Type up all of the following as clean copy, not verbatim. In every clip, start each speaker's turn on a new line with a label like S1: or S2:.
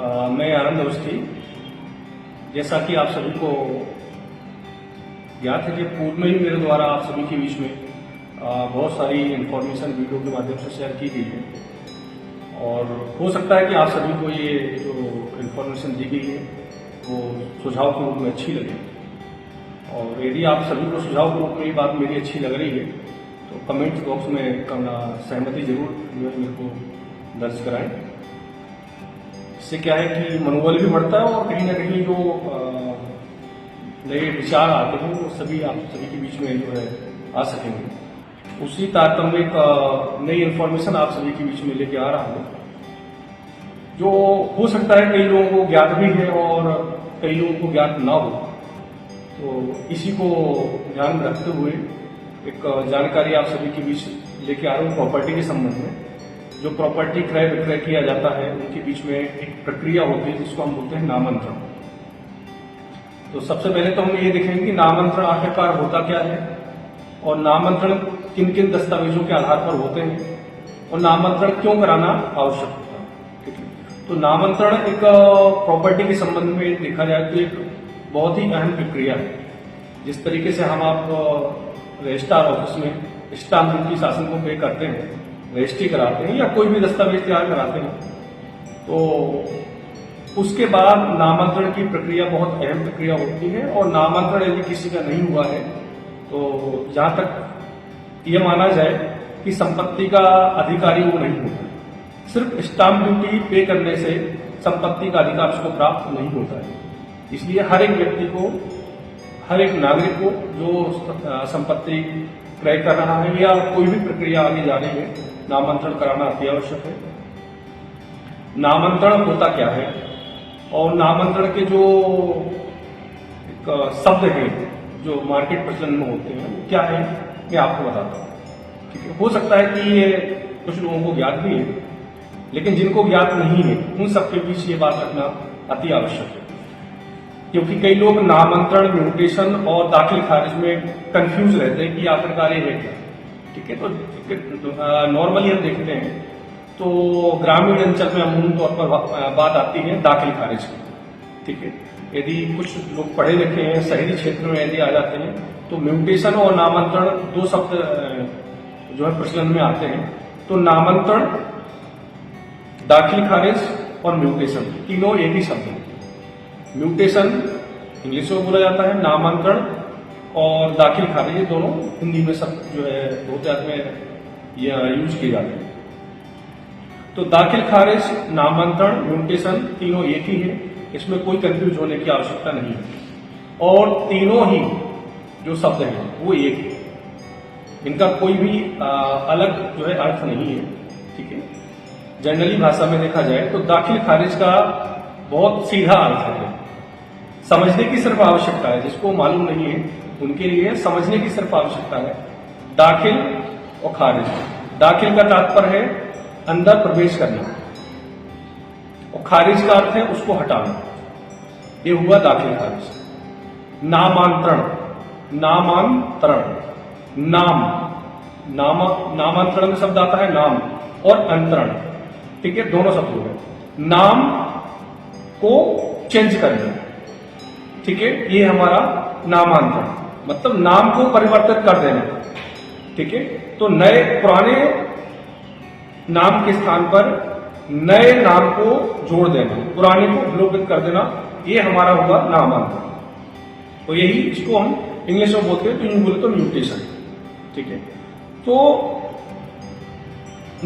S1: मैं आनंद अवस्थी। जैसा कि आप सभी को ज्ञात है कि पूर्व में ही मेरे द्वारा आप सभी के बीच में बहुत सारी इन्फॉर्मेशन वीडियो के माध्यम से शेयर की गई है और हो सकता है कि आप सभी को ये जो इन्फॉर्मेशन दी गई है वो सुझाव के रूप में अच्छी लगे। और यदि आप सभी को सुझाव के रूप में ये बात मेरी अच्छी लग रही है तो कमेंट बॉक्स में अपना सहमति जरूर मेरे को दर्ज कराएं। इससे क्या है कि मनोबल भी बढ़ता है और कहीं ना कहीं जो नए विचार आते हैं वो सभी आप सभी के बीच में जो है आ सकेंगे। उसी तारतम्य का नई इन्फॉर्मेशन आप सभी के बीच में लेके आ रहा हूँ जो हो सकता है कई लोगों को ज्ञात भी है और कई लोगों को ज्ञात ना हो। तो इसी को ध्यान में रखते हुए एक जानकारी आप सभी के बीच लेके आ रहा हूँ प्रॉपर्टी के संबंध में। जो प्रॉपर्टी क्रय विक्रय किया जाता है उनके बीच में एक प्रक्रिया होती है जिसको हम बोलते हैं नामांतरण। तो सबसे पहले तो हम ये देखेंगे कि नामांतरण आखिरकार होता क्या है और नामांतरण किन किन दस्तावेजों के आधार पर होते हैं और नामांतरण क्यों कराना आवश्यक होता है। ठीक है, तो नामांतरण एक प्रॉपर्टी के संबंध में देखा जाए तो एक बहुत ही अहम प्रक्रिया है। जिस तरीके से हम आप रजिस्ट्रार ऑफिस में स्टाम्प ड्यूटी शासन को पे करते हैं, रजिस्ट्री कराते हैं या कोई भी दस्तावेज तैयार कराते हैं तो उसके बाद नामांतरण की प्रक्रिया बहुत अहम प्रक्रिया होती है। और नामांतरण यदि किसी का नहीं हुआ है तो जहां तक ये माना जाए कि संपत्ति का अधिकारी वो नहीं होता। सिर्फ स्टाम्प ड्यूटी पे करने से संपत्ति का अधिकार उसको प्राप्त नहीं होता है। इसलिए हर एक व्यक्ति को, हर एक नागरिक को जो संपत्ति क्रय कर रहा है या कोई भी प्रक्रिया आगे जा रही है, नामांतरण कराना अति आवश्यक है। नामांतरण होता क्या है और नामांतरण के जो एक शब्द हैं जो मार्केट प्रचलन में होते हैं वो क्या है मैं आपको बताता हूँ। ठीक है, हो सकता है कि ये कुछ लोगों को ज्ञात भी है लेकिन जिनको ज्ञात नहीं है उन सबके बीच ये बात रखना अति आवश्यक है। क्योंकि कई लोग नामांतरण, म्यूटेशन और दाखिल खारिज में कंफ्यूज रहते हैं कि आखिरकार ये है क्या। ठीक है, तो नॉर्मली हम देखते हैं तो ग्रामीण अंचल में अमूमन तौर पर बात आती है दाखिल खारिज की। ठीक है, यदि कुछ लोग पढ़े लिखे हैं, शहरी क्षेत्र में यदि आ जाते हैं तो म्यूटेशन और नामांतरण दो शब्द जो है प्रचलन में आते हैं। तो नामांतरण, दाखिल खारिज और म्यूटेशन तीनों एक ही शब्द है। म्यूटेशन इंग्लिश में बोला जाता है, नामांतरण और दाखिल खारिज ये दोनों हिंदी में सब जो है बहुत में यूज किए जाते हैं। तो दाखिल खारिज, नामांतरण, म्यूटेशन तीनों एक ही है, इसमें कोई कंफ्यूज होने की आवश्यकता नहीं है और तीनों ही जो शब्द हैं वो एक है, इनका कोई भी अलग जो है अर्थ नहीं है। ठीक है, जनरली भाषा में देखा जाए तो दाखिल खारिज का बहुत सीधा अर्थ है, समझने की सिर्फ आवश्यकता है। जिसको मालूम नहीं है उनके लिए समझने की सिर्फ आवश्यकता है। दाखिल और खारिज, दाखिल का तात्पर्य है अंदर प्रवेश करना और खारिज का अर्थ है उसको हटाना। ये हुआ दाखिल खारिज। नामांतरण, नामांतरण, नामांतरण में शब्द आता है नाम और अंतरण। ठीक है, दोनों शब्द हो गए। नाम को चेंज करना, ठीक है, ये हमारा नामांतरण मतलब नाम को परिवर्तित कर देना। ठीक है, तो नए पुराने नाम के स्थान पर नए नाम को जोड़ देना, पुराने को विलोपित कर देना, ये हमारा होगा नामांतरण। तो यही इसको हम इंग्लिश में बोलते हैं, तो यूं बोले तो म्यूटेशन। ठीक है, तो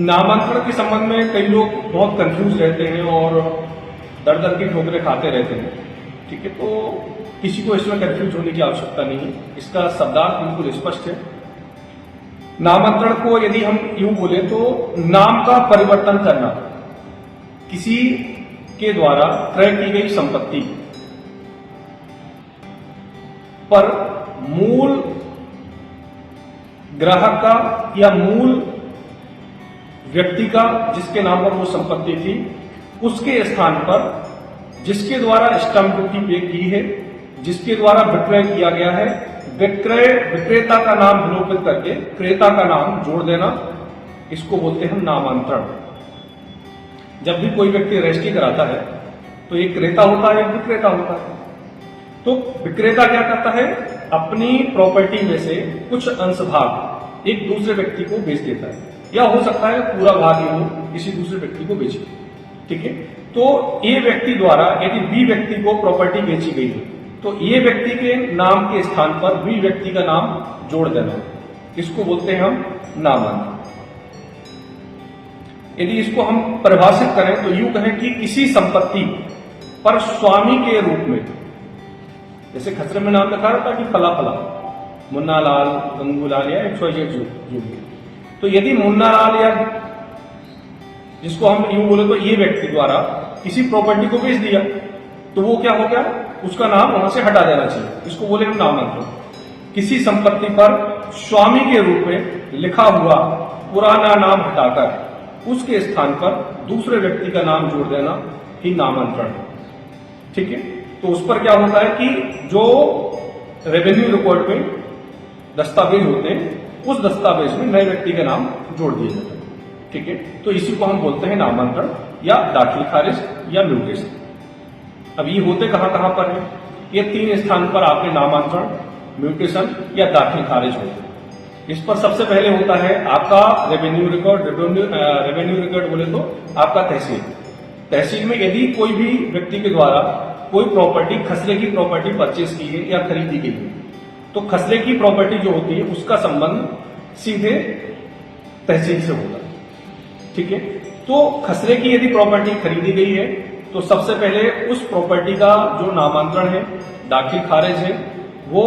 S1: नामांतरण के संबंध में कई लोग बहुत कंफ्यूज रहते हैं और दर दर की ठोकरें खाते रहते हैं। ठीक है, तो किसी को इसमें कंफ्यूज होने की आवश्यकता नहीं है, इसका शब्दार्थ बिल्कुल स्पष्ट है। नामांतरण को यदि हम यूं बोले तो नाम का परिवर्तन करना, किसी के द्वारा क्रय की गई संपत्ति पर मूल ग्राहक का या मूल व्यक्ति का जिसके नाम पर वो संपत्ति थी उसके स्थान पर जिसके द्वारा स्टाम्प ड्यूटी पे की है, जिसके द्वारा विक्रय किया गया है, विक्रेता का नाम विलोपित करके क्रेता का नाम जोड़ देना, इसको बोलते हैं नामांतरण। जब भी कोई व्यक्ति रजिस्ट्री कराता है तो एक क्रेता होता है, एक विक्रेता होता है। तो विक्रेता क्या करता है, अपनी प्रॉपर्टी में से कुछ अंश भाग एक दूसरे व्यक्ति को बेच देता है, या हो सकता है पूरा भाग ही वो किसी दूसरे व्यक्ति को बेचे। ठीक है, तो ए व्यक्ति द्वारा यदि बी व्यक्ति को प्रॉपर्टी बेची गई है तो ए व्यक्ति के नाम के स्थान पर बी व्यक्ति का नाम जोड़ देना, इसको बोलते हैं हम नामांतरण। यदि इसको हम परिभाषित करें तो यूं कहें कि किसी संपत्ति पर स्वामी के रूप में, जैसे खसरे में नाम लिखा रहता कि फला फला, मुन्ना लाल, गंगूलाल या XYZ जो भी। तो यदि मुन्ना लाल या जिसको हम यूं बोले तो ये व्यक्ति द्वारा किसी प्रॉपर्टी को बेच दिया तो वो क्या हो गया, उसका नाम वहां से हटा देना चाहिए, इसको बोले हम नामांतरण। किसी संपत्ति पर स्वामी के रूप में लिखा हुआ पुराना नाम हटाकर उसके स्थान पर दूसरे व्यक्ति का नाम जोड़ देना ही नामांतरण है। ठीक है, तो उस पर क्या होता है कि जो रेवेन्यू रिकॉर्ड में दस्तावेज होते हैं उस दस्तावेज में नए व्यक्ति का नाम जोड़ दिया जाता है। ठीक है, तो इसी को हम बोलते हैं नामांतरण या दाखिल खारिज या म्यूटेशन। अब ये होते कहां पर है, ये 3 स्थान पर आपके नामांतरण, म्यूटेशन या दाखिल खारिज होते हैं। इस पर सबसे पहले होता है आपका रेवेन्यू रिकॉर्ड। रेवेन्यू रिकॉर्ड बोले तो आपका तहसील। तहसील में यदि कोई भी व्यक्ति के द्वारा कोई प्रॉपर्टी, खसरे की प्रॉपर्टी परचेज की है या खरीदी गई है तो खसरे की प्रॉपर्टी जो होती है उसका संबंध सीधे तहसील से होता है। ठीक है, तो खसरे की यदि प्रॉपर्टी खरीदी गई है तो सबसे पहले उस प्रॉपर्टी का जो नामांतरण है, दाखिल खारिज है, वो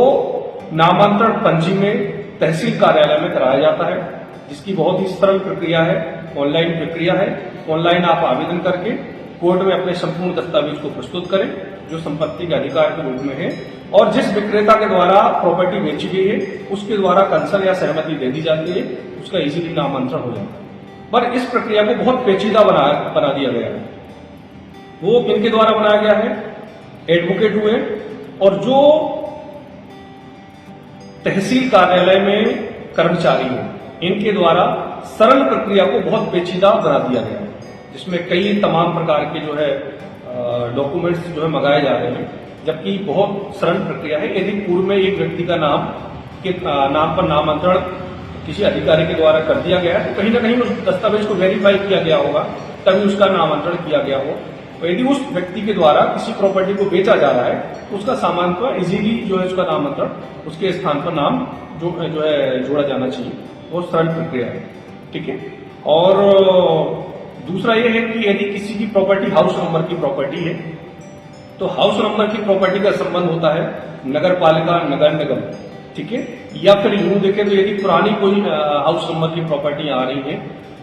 S1: नामांतरण पंजी में तहसील कार्यालय में कराया जाता है, जिसकी बहुत ही सरल प्रक्रिया है, ऑनलाइन प्रक्रिया है। ऑनलाइन आप आवेदन करके कोर्ट में अपने संपूर्ण दस्तावेज को प्रस्तुत करें जो संपत्ति के अधिकार के रूप में है, और जिस विक्रेता के द्वारा प्रॉपर्टी बेची गई है उसके द्वारा कंसल या सहमति दे दी जाती है, उसका इजीली नामांतरण हो जाता है। पर इस प्रक्रिया को बहुत पेचीदा बना दिया गया है। वो किनके द्वारा बनाया गया है, एडवोकेट हुए और जो तहसील कार्यालय में कर्मचारी हैं, इनके द्वारा सरल प्रक्रिया को बहुत पेचीदा बना दिया गया है, जिसमें कई तमाम प्रकार के जो है डॉक्यूमेंट्स जो है मंगाए जा रहे हैं, जबकि बहुत सरल प्रक्रिया है। यदि पूर्व में एक व्यक्ति का नाम पर नामांतरण किसी अधिकारी के द्वारा कर दिया गया है तो कहीं ना कहीं उस दस्तावेज को वेरीफाई किया गया होगा, तभी उसका नामांतरण किया गया हो। और यदि उस व्यक्ति के द्वारा किसी प्रॉपर्टी को बेचा जा रहा है तो उसका सामान पर इजीली जो है उसका नामांतरण उसके स्थान पर नाम जो है जोड़ा जाना चाहिए, वो सरल प्रक्रिया है। ठीक है, और दूसरा ये है कि यदि किसी की प्रॉपर्टी हाउस नंबर की प्रॉपर्टी है तो हाउस नंबर की प्रॉपर्टी का संबंध होता है नगर पालिका, नगर निगम। ठीक है, या फिर यूं देखें तो यदि पुरानी कोई हाउस नंबर की प्रॉपर्टी आ रही है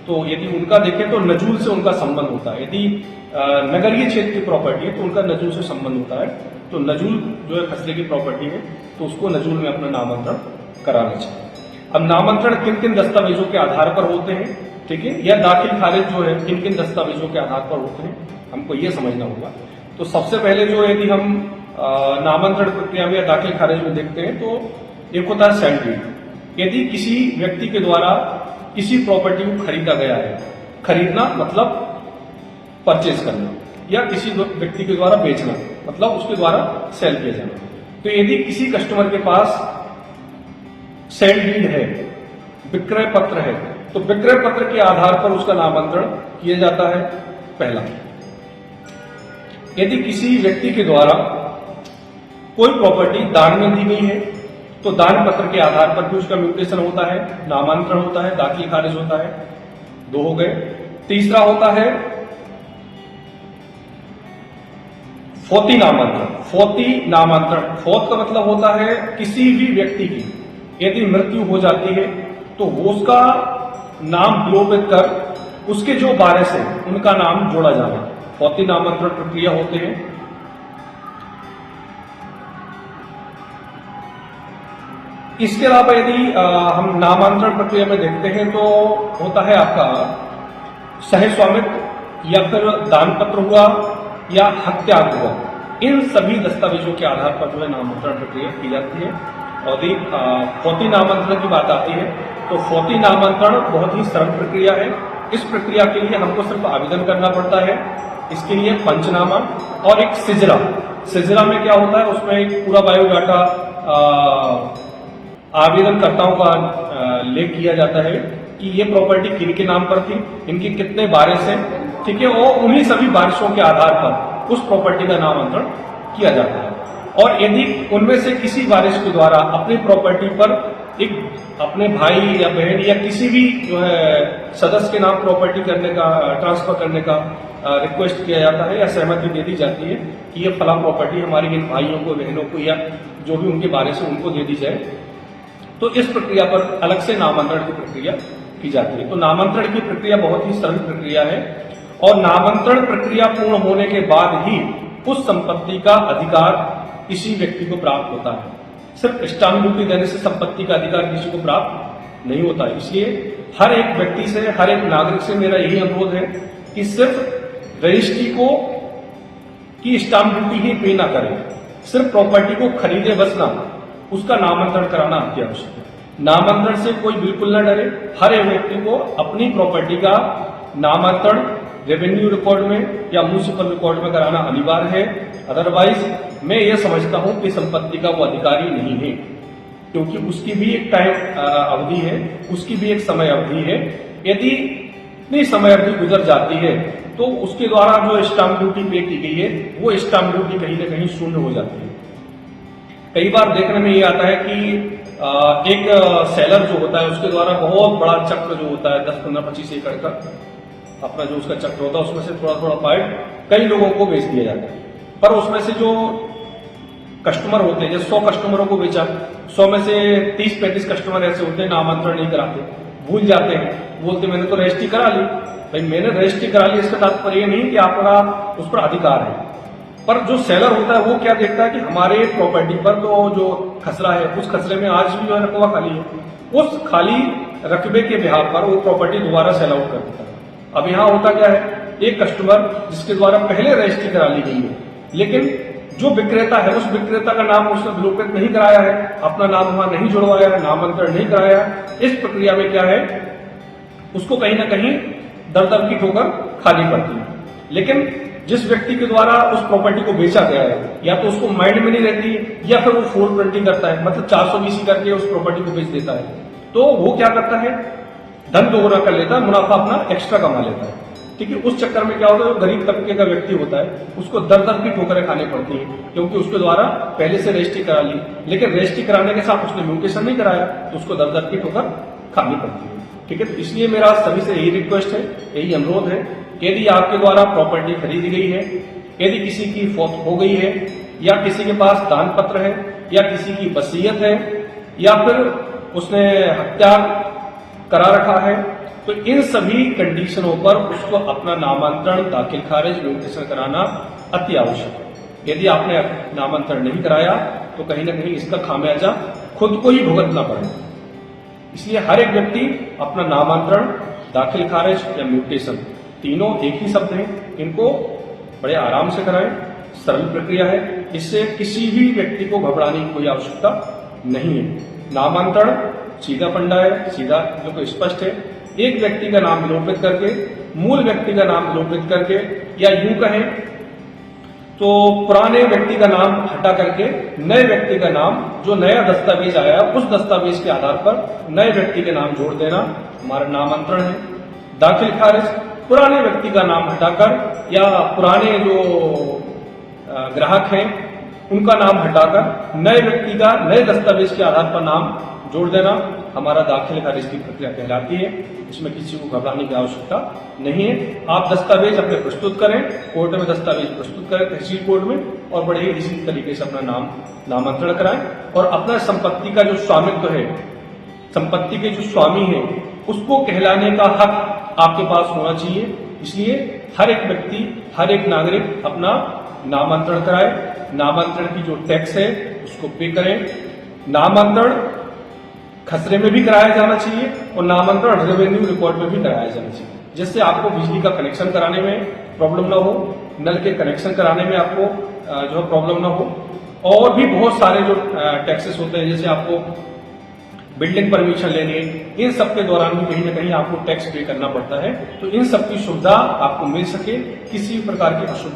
S1: तो यदि उनका देखें तो नजूल से उनका संबंध होता है। यदि नगरीय क्षेत्र की प्रॉपर्टी है तो उनका नजूल से संबंध होता है, तो नजूल जो है खसरे की प्रॉपर्टी है तो उसको नजूल में अपना नामांतरण कराना चाहिए। अब नामांतरण किन किन दस्तावेजों के आधार पर होते हैं, ठीक है, या दाखिल खारिज जो है किन किन दस्तावेजों के आधार पर होते हैं, हमको ये समझना होगा। तो सबसे पहले जो यदि हम नामांतरण प्रक्रिया में या दाखिल खारिज में देखते हैं तो एक होता है सेल डीड। यदि किसी व्यक्ति के द्वारा किसी प्रॉपर्टी को खरीदा गया है, खरीदना मतलब परचेज करना, या किसी व्यक्ति के द्वारा बेचना मतलब उसके द्वारा सेल किया जाना, तो यदि किसी कस्टमर के पास सेल डीड है, विक्रय पत्र है, तो विक्रय पत्र के आधार पर उसका नामांतरण किया जाता है पहला। यदि किसी व्यक्ति के द्वारा कोई प्रॉपर्टी दान में दी गई है तो दान पत्र के आधार पर भी उसका म्यूटेशन होता है, नामांतरण होता है, दाखिल खारिज होता है। 2 हो गए। तीसरा होता है फौती नामांतरण। फौती नामांतरण, फौत का मतलब होता है किसी भी व्यक्ति की यदि मृत्यु हो जाती है तो वो उसका नाम विलोपित कर उसके जो वारिस है उनका नाम जोड़ा जाना, फौती नामांतरण प्रक्रिया होते हैं। इसके अलावा यदि हम नामांतरण प्रक्रिया में देखते हैं तो होता है आपका सहस्वामित्व या फिर दान पत्र हुआ या हत्या हुआ। इन सभी दस्तावेजों के आधार पर जो है नामांतरण प्रक्रिया की जाती है। और यदि फौती नामांतरण की बात आती है तो फौती नामांतरण बहुत ही सरल प्रक्रिया है। इस प्रक्रिया के लिए हमको सिर्फ आवेदन करना पड़ता है इसके लिए पंचनामा और एक सिजरा। सिजरा में क्या होता है, उसमें एक पूरा बायोडाटा आवेदनकर्ताओं का लेख किया जाता है कि ये प्रॉपर्टी किन के नाम पर थी, इनके कितने वारिस हैं, ठीक है, और उन्हीं सभी वारिसों के आधार पर उस प्रॉपर्टी का नामांतरण किया जाता है। और यदि उनमें से किसी वारिस के द्वारा अपनी प्रॉपर्टी पर एक अपने भाई या बहन या किसी भी जो है सदस्य के नाम प्रॉपर्टी करने का, ट्रांसफर करने का रिक्वेस्ट किया जाता है या सहमति दे दी जाती है कि ये फला प्रॉपर्टी हमारी इन भाइयों को, बहनों को या जो भी उनके वारिस हैं उनको दे दी जाए, तो इस प्रक्रिया पर अलग से नामांतरण की प्रक्रिया की जाती है। तो नामांतरण की प्रक्रिया बहुत ही सरल प्रक्रिया है और नामांतरण प्रक्रिया पूर्ण होने के बाद ही उस संपत्ति का अधिकार किसी व्यक्ति को प्राप्त होता है। सिर्फ स्टाम्प ड्यूटी देने से संपत्ति का अधिकार किसी को प्राप्त नहीं होता है। इसलिए हर एक व्यक्ति से, हर एक नागरिक से मेरा यही अनुरोध है कि सिर्फ रजिस्ट्री को की स्टाम्प ड्यूटी ही पे ना करें, सिर्फ प्रॉपर्टी को खरीदे बस ना, उसका नामांतरण कराना अति आवश्यक है। नामांतरण से कोई बिल्कुल न डरे। हर एक व्यक्ति को अपनी प्रॉपर्टी का नामांतरण रेवेन्यू रिकॉर्ड में या म्युनिसिपल रिकॉर्ड में कराना अनिवार्य है। अदरवाइज मैं ये समझता हूं कि संपत्ति का वो अधिकारी नहीं है, क्योंकि उसकी भी एक टाइम अवधि है, उसकी भी एक समय अवधि है। यदि इतनी समय अवधि गुजर जाती है तो उसके द्वारा जो स्टाम्प ड्यूटी पे की गई है वो स्टाम्प ड्यूटी कहीं ना कहीं शून्य हो जाती है। कई बार देखने में ये आता है कि एक सेलर जो होता है उसके द्वारा बहुत बड़ा चक्र जो होता है 10, 15, 25 एकड़ का अपना जो उसका चक्र होता है उसमें से थोड़ा थोड़ा पार्ट कई लोगों को बेच दिया जाता है। पर उसमें से जो कस्टमर होते हैं, जैसे 100 कस्टमरों को बेचा, 100 में से 30-35 कस्टमर ऐसे होते हैं नामांतरण नहीं कराते, भूल जाते हैं, बोलते मैंने तो रजिस्ट्री करा ली। भाई मैंने रजिस्ट्री करा ली इसका तात्पर्य ये नहीं कि आपका उस पर अधिकार है। पर जो सेलर होता है वो क्या देखता है कि हमारे प्रॉपर्टी पर तो जो खसरा है उस खसरे में आज भी जो है रकबा खाली है, उस खाली रकबे के बिहाफ पर वो प्रॉपर्टी दोबारा सेल आउट कर देता है। अब यहाँ होता क्या है, एक कस्टमर जिसके द्वारा पहले रजिस्ट्री करा ली गई है, लेकिन जो विक्रेता है उस विक्रेता का नाम उसने विलोपित नहीं कराया है, अपना नाम वहां नहीं जुड़वाया है, नामांतरण नहीं कराया है। इस प्रक्रिया में क्या है, उसको कहीं ना कहीं दर दर की ठोकर खानी पड़ती है। लेकिन जिस व्यक्ति के द्वारा उस प्रॉपर्टी को बेचा गया है, या तो उसको माइंड में नहीं रहती या फिर वो 420 करता है, मतलब 420 करके उस प्रॉपर्टी को बेच देता है, तो वो क्या करता है, धन दोगुना कर लेता है, मुनाफा अपना एक्स्ट्रा कमा लेता है। ठीक है, उस चक्कर में क्या होता है, जो गरीब तबके का व्यक्ति होता है उसको दर दर की ठोकरें खानी पड़ती है, क्योंकि उसके द्वारा पहले से रजिस्ट्री करा ली, लेकिन रजिस्ट्री कराने के साथ उसने म्यूटेशन नहीं कराया, तो उसको दर दर की ठोकर खानी पड़ती है। ठीक है, तो इसलिए मेरा सभी से यही रिक्वेस्ट है, यही अनुरोध है कि यदि आपके द्वारा प्रॉपर्टी खरीदी गई है, यदि किसी की फौत हो गई है, या किसी के पास दान पत्र है, या किसी की वसीयत है, या फिर उसने हत्या करा रखा है, तो इन सभी कंडीशनों पर उसको अपना नामांतरण, दाखिल खारिज, म्यूटेशन कराना अति आवश्यक है। यदि आपने नामांतरण नहीं कराया तो कहीं ना कहीं इसका खामियाजा खुद को ही भुगतना पड़ेगा। इसलिए हर एक व्यक्ति अपना नामांतरण, दाखिल खारिज या म्यूटेशन, तीनों एक ही शब्द हैं, इनको बड़े आराम से कराएं। सरल प्रक्रिया है, इससे किसी भी व्यक्ति को घबराने की कोई आवश्यकता नहीं है। नामांतरण सीधा फंडा है, सीधा बिल्कुल स्पष्ट है। एक व्यक्ति का नाम विलोपित करके, मूल व्यक्ति का नाम विलोपित करके, या यूं कहें तो पुराने व्यक्ति का नाम हटा करके नए व्यक्ति का नाम, जो नया दस्तावेज आया उस दस्तावेज के आधार पर नए व्यक्ति के नाम जोड़ देना हमारा नामांतरण है। दाखिल खारिज पुराने व्यक्ति का नाम हटाकर, या पुराने जो ग्राहक हैं उनका नाम हटाकर नए व्यक्ति का नए दस्तावेज के आधार पर नाम जोड़ देना हमारा दाखिल खारिज की प्रक्रिया कहलाती है। इसमें किसी को घबराने की आवश्यकता नहीं है। आप दस्तावेज अपने प्रस्तुत करें, कोर्ट में दस्तावेज प्रस्तुत करें, तहसील कोर्ट में, और बड़े ही इसी तरीके से अपना नामांतरण कराएं। और अपना संपत्ति का जो स्वामित्व है, संपत्ति के जो स्वामी है, उसको कहलाने का हक आपके पास होना चाहिए। इसलिए हर एक व्यक्ति, हर एक नागरिक अपना नामांतरण कराए। नामांतरण की जो टैक्स है उसको पे करें। नामांतरण खसरे में भी कराया जाना चाहिए और नामांतरण रेवेन्यू रिकॉर्ड में भी कराया जाना चाहिए, जिससे आपको बिजली का कनेक्शन कराने में प्रॉब्लम ना हो, नल के कनेक्शन कराने में आपको जो प्रॉब्लम ना हो। और भी बहुत सारे जो टैक्सेस होते हैं, जैसे आपको बिल्डिंग परमिशन लेने, इन सब के दौरान भी कहीं ना कहीं आपको टैक्स पे करना पड़ता है। तो इन सब की सुविधा आपको मिल सके, किसी भी प्रकार की असुविधा